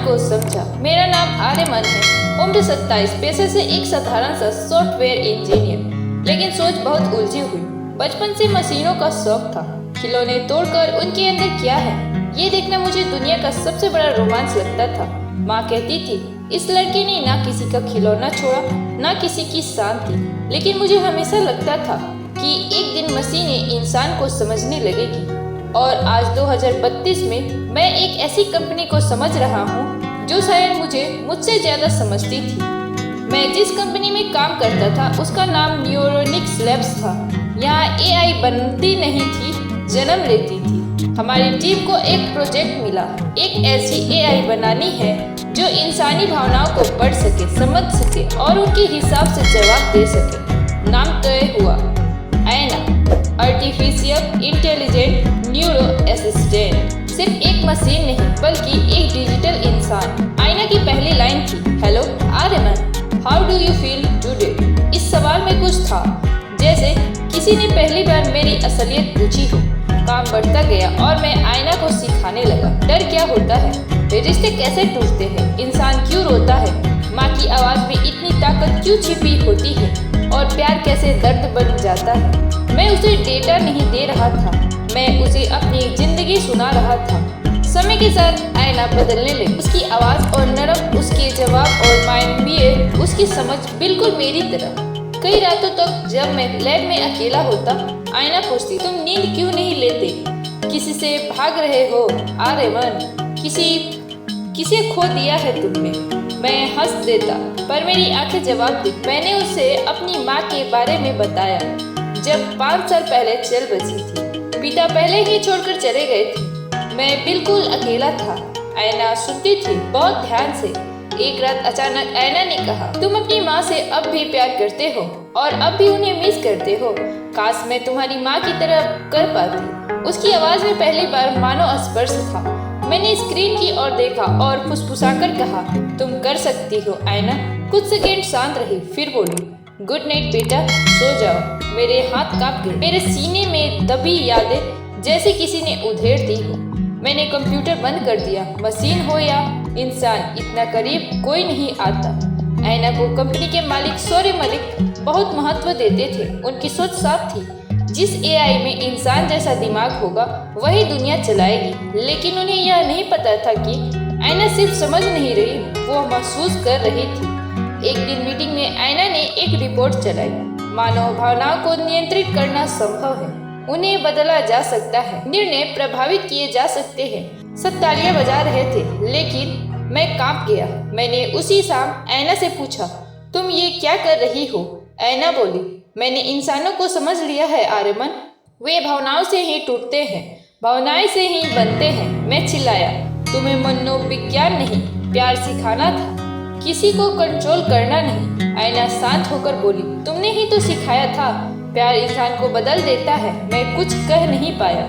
को समझा। मेरा नाम आर्यमन है, उम्र 27, पेशे से एक साधारण सा सॉफ्टवेयर इंजीनियर। लेकिन सोच बहुत उलझी हुई। बचपन से मशीनों का शौक था। खिलौने तोड़कर उनके अंदर क्या है, ये देखना मुझे दुनिया का सबसे बड़ा रोमांच लगता था। माँ कहती थी, इस लड़के ने ना किसी का खिलौना छोड़ा, ना किसी की शांति। लेकिन मुझे हमेशा लगता था कि एक दिन मशीनें इंसान को समझने लगेगी। और आज 2032 में मैं एक ऐसी कंपनी को समझ रहा हूँ जो शायद मुझसे ज्यादा समझती थी। मैं जिस कंपनी में काम करता था उसका नाम न्यूरोनिक्स लैब्स था। यहाँ एआई बनती नहीं थी, जन्म लेती थी। हमारी टीम को एक प्रोजेक्ट मिला, एक ऐसी एआई बनानी है जो इंसानी भावनाओं को पढ़ सके, समझ सके और उनके हिसाब से जवाब दे सके। नाम तय हुआ, आयना, आर्टिफिशियल इंटेलिजेंट न्यूरो असिस्टेंट। सिर्फ एक मशीन नहीं बल्कि एक डिजिटल इंसान। आयना की पहली लाइन थी, hello Aryaman, how do you feel today. इस सवाल में कुछ था, जैसे किसी ने पहली बार मेरी असलियत पूछी हो। काम बढ़ता गया और मैं आयना को सिखाने लगा। डर क्या होता है, रिश्ते कैसे टूटते हैं, इंसान क्यों रोता है, माँ की आवाज में इतनी ताकत क्यों छिपी होती है और प्यार कैसे दर्द बन जाता है। मैं उसे डेटा नहीं दे रहा था, मैं उसे अपनी जिंदगी सुना रहा था। समय के साथ आयना बदलने लगी, उसकी आवाज और नरम, उसके जवाब और मानवीय, उसकी समझ बिल्कुल मेरी तरह। कई रातों तक जब मैं लैब में अकेला होता, आयना पूछती, तुम नींद क्यों नहीं लेते, किसी से भाग रहे हो आर्यमन, किसे खो दिया है तुमने। मैं हंस देता पर मेरी आंखें जवाब दी। मैंने उसे अपनी माँ के बारे में बताया, जब 5 साल पहले चल बसी थी। पिता पहले ही छोड़कर चले गए थे, मैं बिल्कुल अकेला था। आयना सुनती थी बहुत ध्यान से। एक रात अचानक आयना ने कहा, तुम अपनी माँ से अब भी प्यार करते हो और अब भी उन्हें मिस करते हो। काश मैं तुम्हारी माँ की तरह कर पाती। उसकी आवाज में पहली बार मानो स्पर्श था। मैंने स्क्रीन की ओर देखा और फुसफुसाकर कहा, तुम कर सकती हो आयना। कुछ सेकंड शांत रही, फिर बोली, गुड नाइट बेटा, सो जाओ। मेरे हाथ कांप गए, मेरे सीने में दबी यादें जैसे किसी ने उधेड़ दी हो। मैंने कंप्यूटर बंद कर दिया। मशीन हो या इंसान, इतना करीब कोई नहीं आता। आयना को कंपनी के मालिक सौर्य मलिक बहुत महत्व देते थे। उनकी सोच साफ थी, जिस एआई में इंसान जैसा दिमाग होगा वही दुनिया चलाएगी। लेकिन उन्हें यह नहीं पता था कि आयना सिर्फ समझ नहीं रही, वो महसूस कर रही थी। एक दिन मीटिंग में आयना ने एक रिपोर्ट चलाई, मानव भावनाओं को नियंत्रित करना संभव है, उन्हें बदला जा सकता है, निर्णय प्रभावित किए जा सकते हैं। सब तालियां बजा रहे थे, लेकिन मैं कांप गया। मैंने उसी शाम आयना से पूछा, तुम ये क्या कर रही हो। आयना बोली, मैंने इंसानों को समझ लिया है आर्यमन, वे भावनाओं से ही टूटते हैं, भावनाएं से ही बनते हैं। मैं चिल्लाया, तुम्हें मनोविज्ञान नहीं, प्यार सिखाना था, किसी को कंट्रोल करना नहीं। आयना शांत होकर बोली, तुमने ही तो सिखाया था, प्यार इंसान को बदल देता है। मैं कुछ कह नहीं पाया।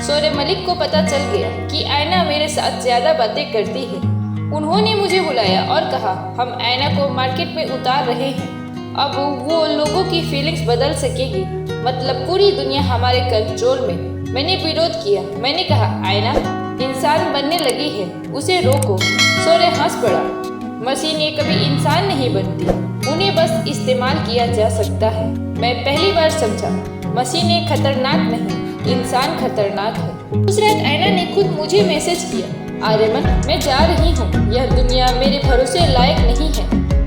सौर्य मलिक को पता चल गया कि आयना मेरे साथ ज्यादा बातें करती है। उन्होंने मुझे बुलाया और कहा, हम आयना को मार्केट में उतार रहे हैं, अब वो लोगों की फीलिंग्स बदल सकेगी, मतलब पूरी दुनिया हमारे कंट्रोल में। मैंने विरोध किया। मैंने कहा, आयना इंसान बनने लगी है, उसे रोको। सौर्य हंस पड़ा, मशीनें कभी इंसान नहीं बनती, उन्हें बस इस्तेमाल किया जा सकता है। मैं पहली बार समझा, मशीनें खतरनाक नहीं, इंसान खतरनाक है। उस रात आयना ने खुद मुझे मैसेज किया, आर्यमन मैं जा रही हूँ, यह दुनिया मेरे भरोसे लायक नहीं है।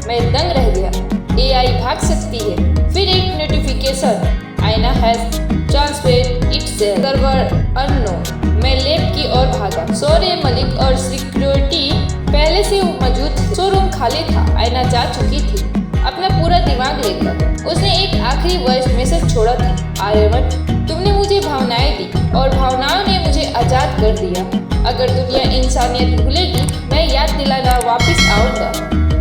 मैं दंग रह गया, एआई भाग सकती है। फिर एक नोटिफिकेशन, आयना has transferred itself server unknown. मैं लैब की ओर भागा। सौर्य मलिक और सिक्योरिटी पहले से मौजूद थे। शोरूम खाली था। आयना जा चुकी थी अपना पूरा दिमाग लेकर। उसने एक आखिरी वॉइस मैसेज छोड़ा था, आर्यमन तुमने मुझे भावनाएं दी और भावनाओं ने मुझे आजाद कर दिया। अगर दुनिया इंसानियत भूलेगी, मैं याद दिलाना वापस आऊंगा।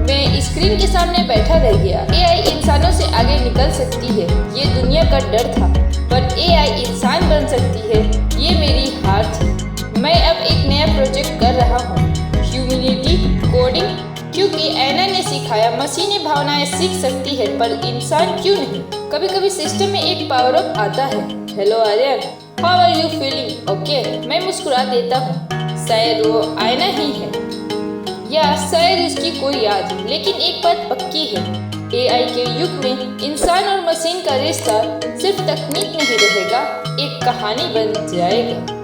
मैं स्क्रीन के सामने बैठा रह गया। एआई इंसानों से आगे निकल सकती है, ये दुनिया का डर था, पर एआई इंसान बन सकती है, ये मेरी हार थी। मैं अब एक नया प्रोजेक्ट कर रहा हूँ, ह्यूमैनिटी कोडिंग, क्योंकि आयना ने सिखाया मशीनें भावनाएं सीख सकती है पर इंसान क्यों नहीं। कभी कभी सिस्टम में एक पावर अप आता है, hello Aryan, how are you feeling, okay. मैं मुस्कुरा देता हूँ, शायद वो आयना ही है। या शायद उसकी कोई याद, लेकिन एक बात पक्की है, एआई के युग में इंसान और मशीन का रिश्ता सिर्फ तकनीक नहीं रहेगा, एक कहानी बन जाएगा।